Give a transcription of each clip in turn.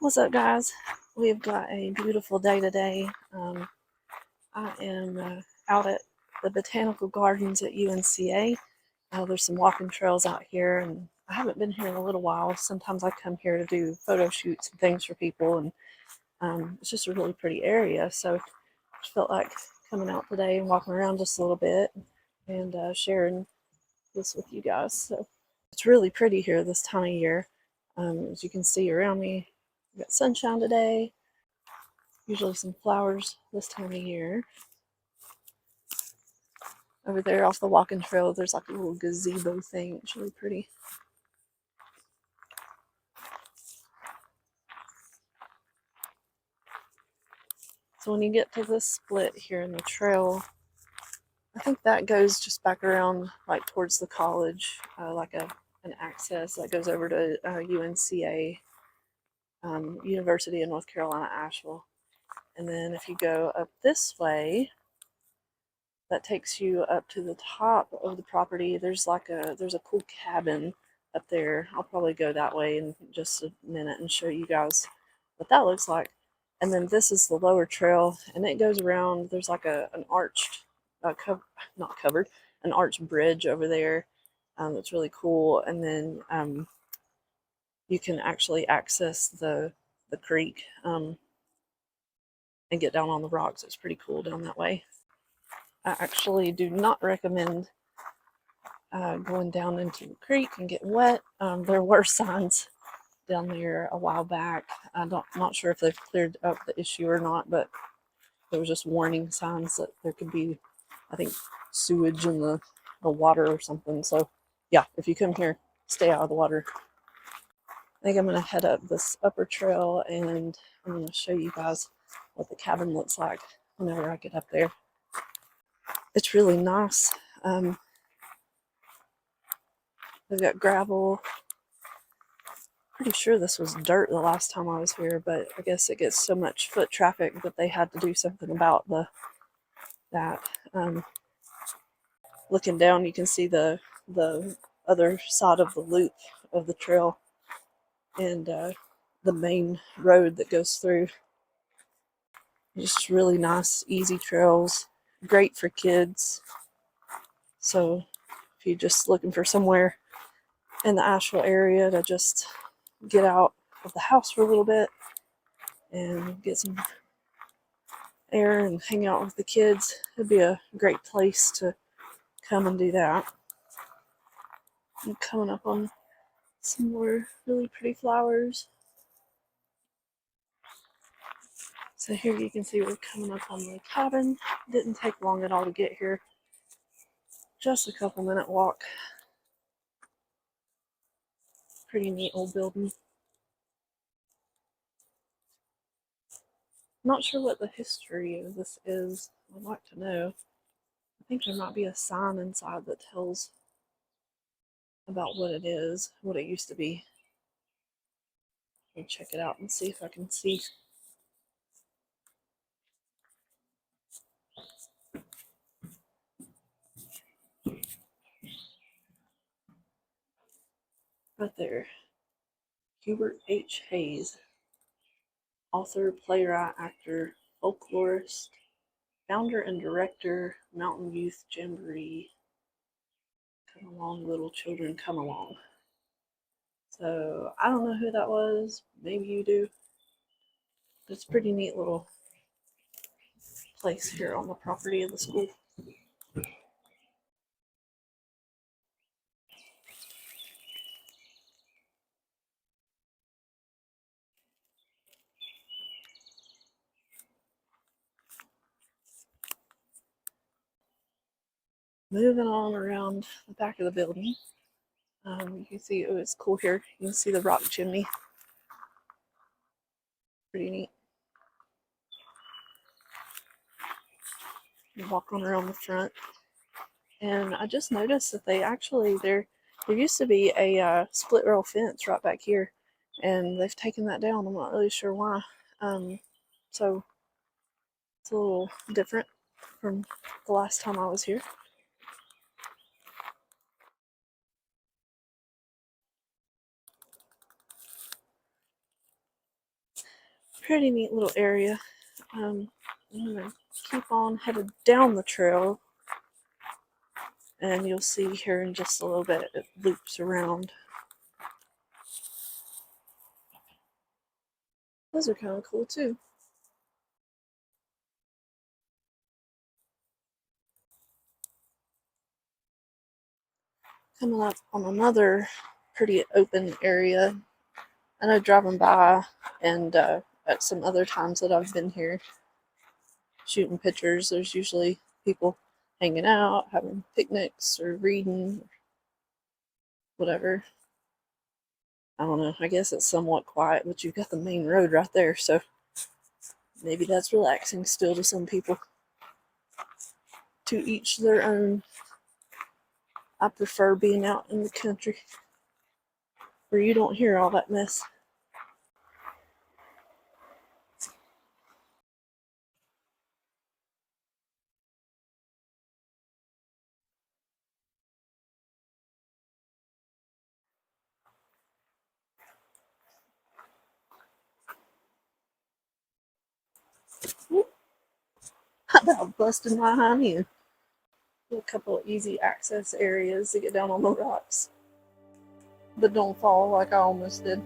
What's up, guys? We've got a beautiful day today. I am out at the Botanical Gardens at UNCA. There's some walking trails out here, and I haven't been here in a little while. Sometimes I come here to do photo shoots and things for people, and it's just a really pretty area. So I just felt like coming out today and walking around just a little bit and sharing this with you guys. So it's really pretty here this time of year. As you can see around me, we've got sunshine today. Usually some flowers this time of year. Over there off the walking trail, there's like a little gazebo thing. It's really pretty. So when you get to this split here in the trail, I think that goes just back around like towards the college, like an access that goes over to UNCA, University of North Carolina, Asheville. And then if you go up this way, that takes you up to the top of the property. There's a cool cabin up there. I'll probably go that way in just a minute and show you guys what that looks like. And then this is the lower trail, and it goes around. There's like an arched, not covered, an arched bridge over there. That's really cool. And then you can actually access the creek and get down on the rocks. It's pretty cool down that way. I actually do not recommend going down into the creek and getting wet. There were signs down there a while back. I'm not sure if they've cleared up the issue or not, but there was just warning signs that there could be, I think, sewage in the water or something. So yeah, if you come here, stay out of the water. I think I'm going to head up this upper trail, and I'm going to show you guys what the cabin looks like whenever I get up there. It's really nice. They've got gravel. Pretty sure this was dirt the last time I was here, but I guess it gets so much foot traffic that they had to do something about that. Looking down, you can see the other side of the loop of the trail and the main road that goes through. Just really nice, easy trails, great for kids. So if you're just looking for somewhere in the Asheville area to just get out of the house for a little bit and get some air and hang out with the kids, it'd be a great place to come and do that. I'm coming up on some more really pretty flowers. So here you can see we're coming up on the cabin. Didn't take long at all to get here. Just a couple minute walk. Pretty neat old building. Not sure what the history of this is. I'd like to know. I think there might be a sign inside that tells about what it is, what it used to be. I'll check it out and see if I can see. Right there. Hubert H. Hayes, author, playwright, actor, folklorist, founder and director, Mountain Youth Jamboree. Come along, little children, come along. So I don't know who that was. Maybe you do. It's a pretty neat little place here on the property of the school. Moving on around the back of the building, you can see it's cool here. You can see the rock chimney. Pretty neat. You walk on around the front, and I just noticed that there used to be a split rail fence right back here, and they've taken that down. I'm not really sure why. So it's a little different from the last time I was here. Pretty neat little area. I'm gonna keep on headed down the trail, and you'll see here in just a little bit it loops around. Those are kind of cool too. Coming up on another pretty open area. I know driving by and at some other times that I've been here shooting pictures, there's usually people hanging out, having picnics or reading, whatever. I don't know. I guess it's somewhat quiet, but you've got the main road right there, so maybe that's relaxing still to some people. To each their own. I prefer being out in the country where you don't hear all that mess. I about busted my hind end. A couple of easy access areas to get down on the rocks, but don't fall like I almost did.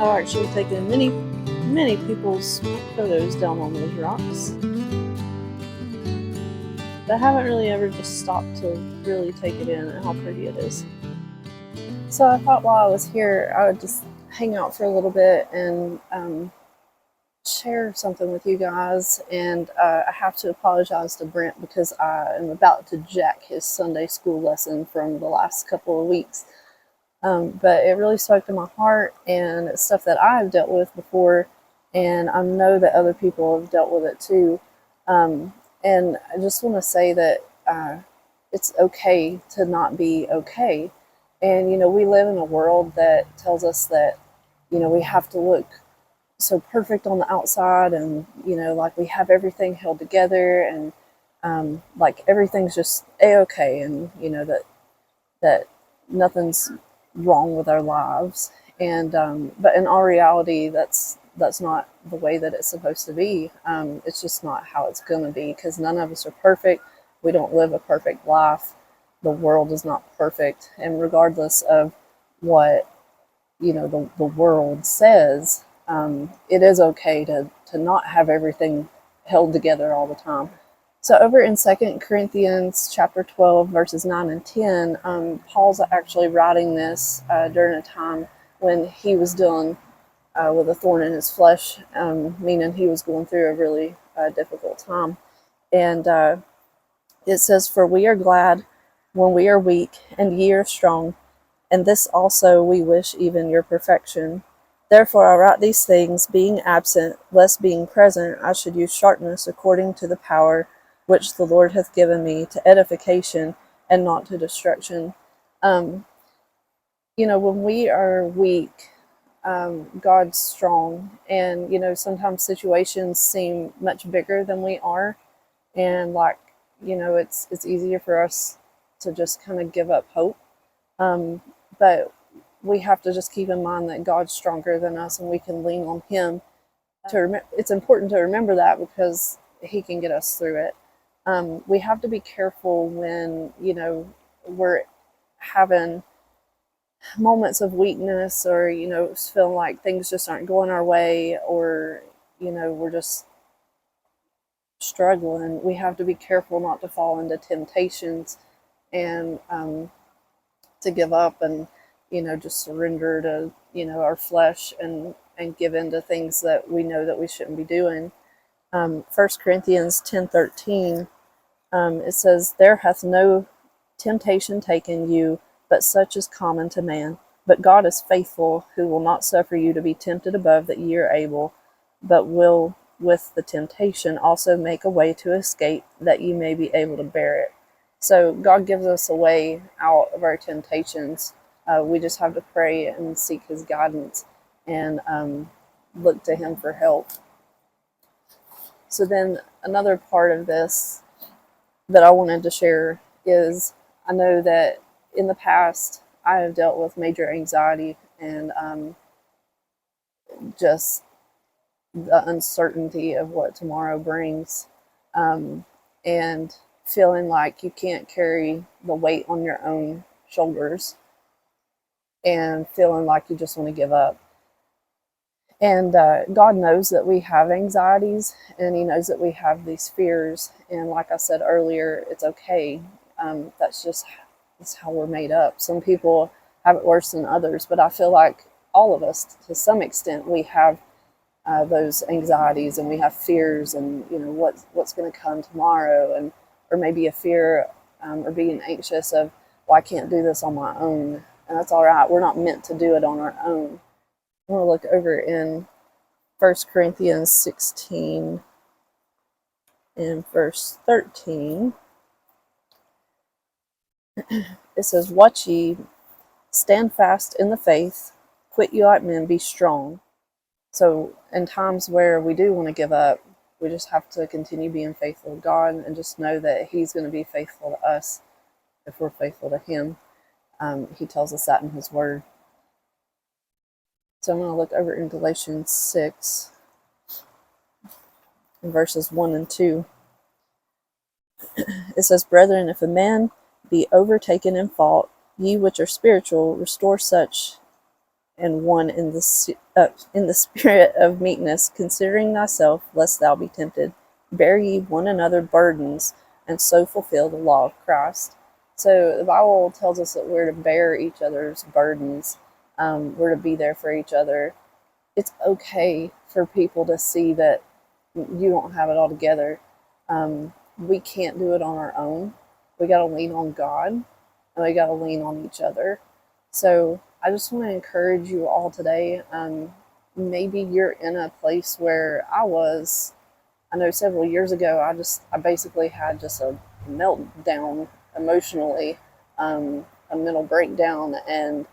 I've actually taken many people's photos down on those rocks, but I haven't really ever just stopped to really take it in and how pretty it is. So I thought while I was here, I would just hang out for a little bit and share something with you guys. And I have to apologize to Brent because I am about to jack his Sunday school lesson from the last couple of weeks. But it really spoke to my heart, and it's stuff that I've dealt with before, and I know that other people have dealt with it too. And I just want to say that it's okay to not be okay. And, we live in a world that tells us that, we have to look so perfect on the outside and, like we have everything held together and like everything's just a-okay and, that nothing's wrong with our lives. And but in all reality, that's not the way that it's supposed to be. It's just not how it's going to be because none of us are perfect. We don't live a perfect life. The world is not perfect, and regardless of what the world says, it is okay to not have everything held together all the time. So over in 2 Corinthians chapter 12, verses 9 and 10, Paul's actually writing this during a time when he was dealing with a thorn in his flesh, meaning he was going through a really difficult time. And it says, "For we are glad when we are weak, and ye are strong, and this also we wish even your perfection. Therefore I write these things, being absent, lest being present I should use sharpness according to the power which the Lord hath given me to edification and not to destruction." When we are weak, God's strong, and sometimes situations seem much bigger than we are, and it's easier for us to just kind of give up hope. But we have to just keep in mind that God's stronger than us, and we can lean on Him. It's important to remember that because He can get us through it. We have to be careful when we're having moments of weakness, or feeling like things just aren't going our way, or we're just struggling. We have to be careful not to fall into temptations and to give up and just surrender to our flesh and give in to things that we know that we shouldn't be doing. 1 Corinthians 10:13, it says, "There hath no temptation taken you, but such is common to man. But God is faithful, who will not suffer you to be tempted above that ye are able, but will with the temptation also make a way to escape, that ye may be able to bear it." So God gives us a way out of our temptations. We just have to pray and seek His guidance and look to Him for help. So then another part of this that I wanted to share is I know that in the past I have dealt with major anxiety and just the uncertainty of what tomorrow brings, and feeling like you can't carry the weight on your own shoulders and feeling like you just want to give up. And God knows that we have anxieties and He knows that we have these fears. And like I said earlier, it's okay. That's how we're made up. Some people have it worse than others, but I feel like all of us, to some extent, we have those anxieties and we have fears, and what's going to come tomorrow, and or maybe a fear or being anxious of, well, I can't do this on my own, and that's all right. We're not meant to do it on our own. I'm going to look over in 1 Corinthians 16 and verse 13. It says, "Watch ye, stand fast in the faith, quit you like men, be strong." So in times where we do want to give up, we just have to continue being faithful to God and just know that He's going to be faithful to us if we're faithful to Him. He tells us that in His Word. So I'm going to look over in Galatians 6, in verses 1 and 2. It says, "Brethren, if a man be overtaken in fault, ye which are spiritual, restore such and one in the spirit of meekness, considering thyself, lest thou be tempted. Bear ye one another burdens, and so fulfill the law of Christ." So the Bible tells us that we're to bear each other's burdens. We're to be there for each other. It's okay for people to see that you don't have it all together. We can't do it on our own. We got to lean on God, and we got to lean on each other. So I just want to encourage you all today. Maybe you're in a place where I was. I know several years ago, I basically had just a meltdown emotionally, a mental breakdown. And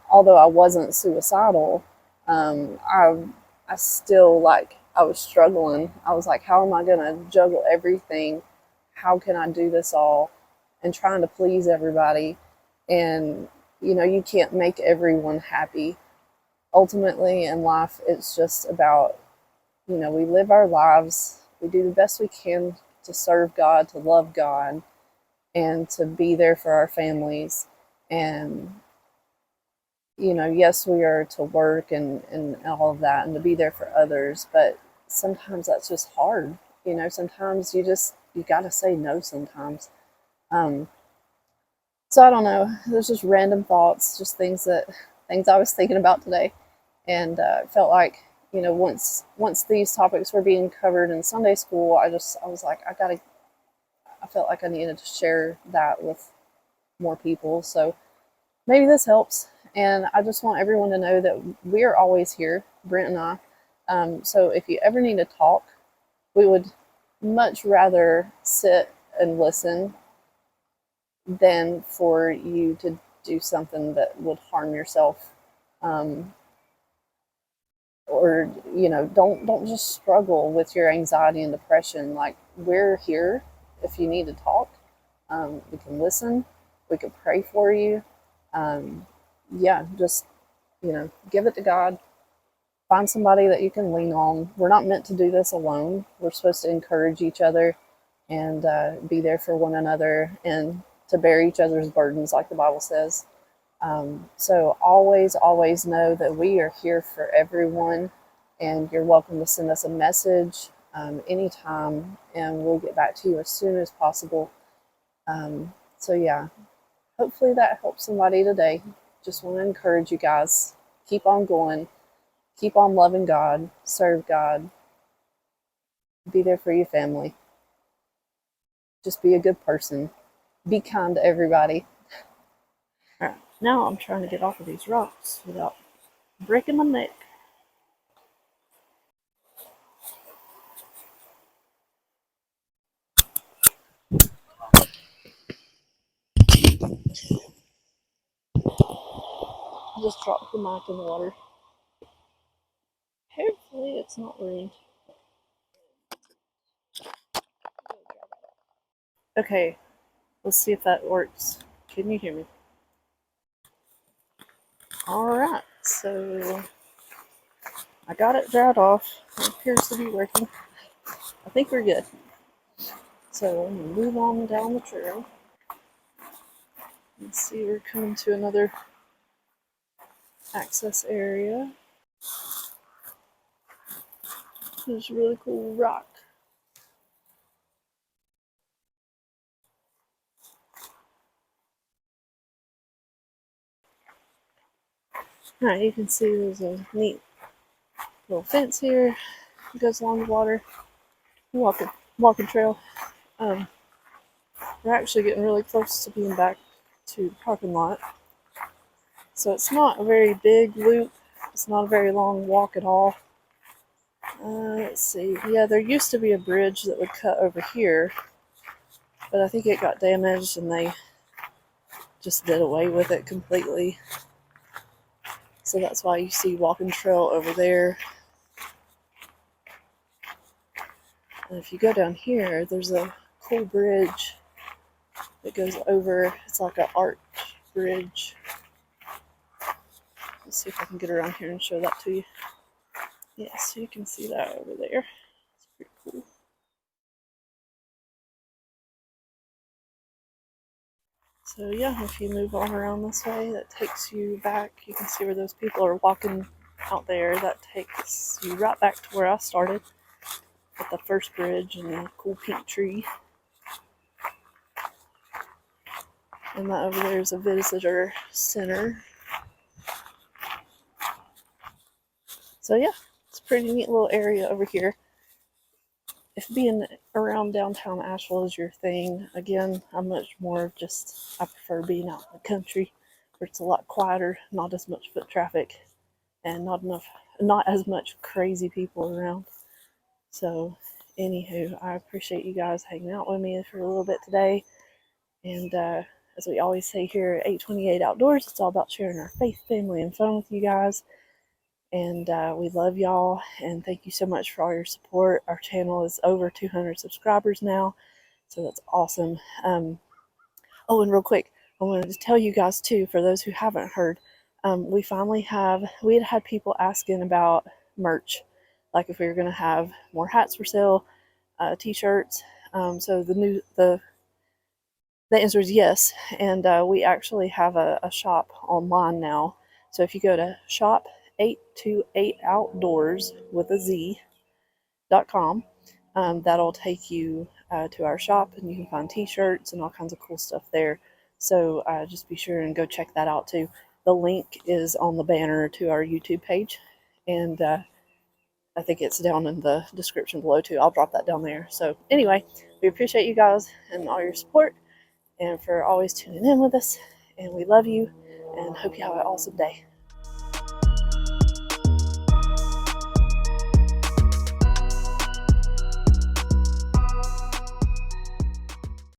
although I wasn't suicidal, I still, like, I was struggling. I was like, how am I going to juggle everything? How can I do this all? And trying to please everybody. And you can't make everyone happy. Ultimately, in life, it's just about, we live our lives, we do the best we can to serve God, to love God, and to be there for our families. And, yes, we are to work and all of that, and to be there for others, but sometimes that's just hard. Sometimes you got to say no sometimes. So I don't know. There's just random thoughts, just things I was thinking about today, and felt like once these topics were being covered in Sunday school, I was like, I felt like I needed to share that with more people. So maybe this helps, and I just want everyone to know that we are always here, Brent and I. So if you ever need to talk, we would much rather sit and listen than for you to do something that would harm yourself, or don't just struggle with your anxiety and depression. Like, we're here if you need to talk. We can listen, we can pray for you. Just give it to God. Find somebody that you can lean on. We're not meant to do this alone. We're supposed to encourage each other and be there for one another, and to bear each other's burdens, like the Bible says. So always, always know that we are here for everyone, and you're welcome to send us a message anytime, and we'll get back to you as soon as possible. Hopefully that helps somebody today. Just want to encourage you guys. Keep on going. Keep on loving God. Serve God. Be there for your family. Just be a good person. Be kind to everybody. All right, now I'm trying to get off of these rocks without breaking my neck. Just dropped the mic in the water. Hopefully it's not ruined. Okay, let's see if that works. Can you hear me? Alright, so I got it dried off. It appears to be working. I think we're good. So I'm gonna move on down the trail. Let's see, we're coming to another access area. There's a really cool rock. Alright, you can see there's a neat little fence here. It goes along the water. Walking trail. Um, we're actually getting really close to being back to the parking lot. So it's not a very big loop. It's not a very long walk at all. Let's see. Yeah, there used to be a bridge that would cut over here, but I think it got damaged and they just did away with it completely. So that's why you see walking trail over there. And if you go down here, there's a cool bridge that goes over. It's like an arch bridge. Let's see if I can get around here and show that to you. Yeah, so you can see that over there. It's pretty cool. So yeah, if you move all around this way, that takes you back. You can see where those people are walking out there. That takes you right back to where I started at the first bridge and the cool pink tree. And that over there is a visitor center. So yeah, it's a pretty neat little area over here. If being around downtown Asheville is your thing, again, I'm much more just, I prefer being out in the country where it's a lot quieter, not as much foot traffic, and not as much crazy people around. So, anywho, I appreciate you guys hanging out with me for a little bit today. And as we always say here at 828 Outdoors, it's all about sharing our faith, family, and fun with you guys. And we love y'all, and thank you so much for all your support. Our channel is over 200 subscribers now, so that's awesome. Oh, and real quick, I wanted to tell you guys too, for those who haven't heard, we finally we had people asking about merch, like if we were going to have more hats for sale, t-shirts. So the answer is yes, and we actually have a shop online now. So if you go to shop828outdoors with a Z.com, that'll take you to our shop, and you can find t-shirts and all kinds of cool stuff there. So just be sure and go check that out too. The link is on the banner to our YouTube page, and I think it's down in the description below too. I'll drop that down there. So anyway, we appreciate you guys and all your support, and for always tuning in with us. And we love you and hope you have an awesome day.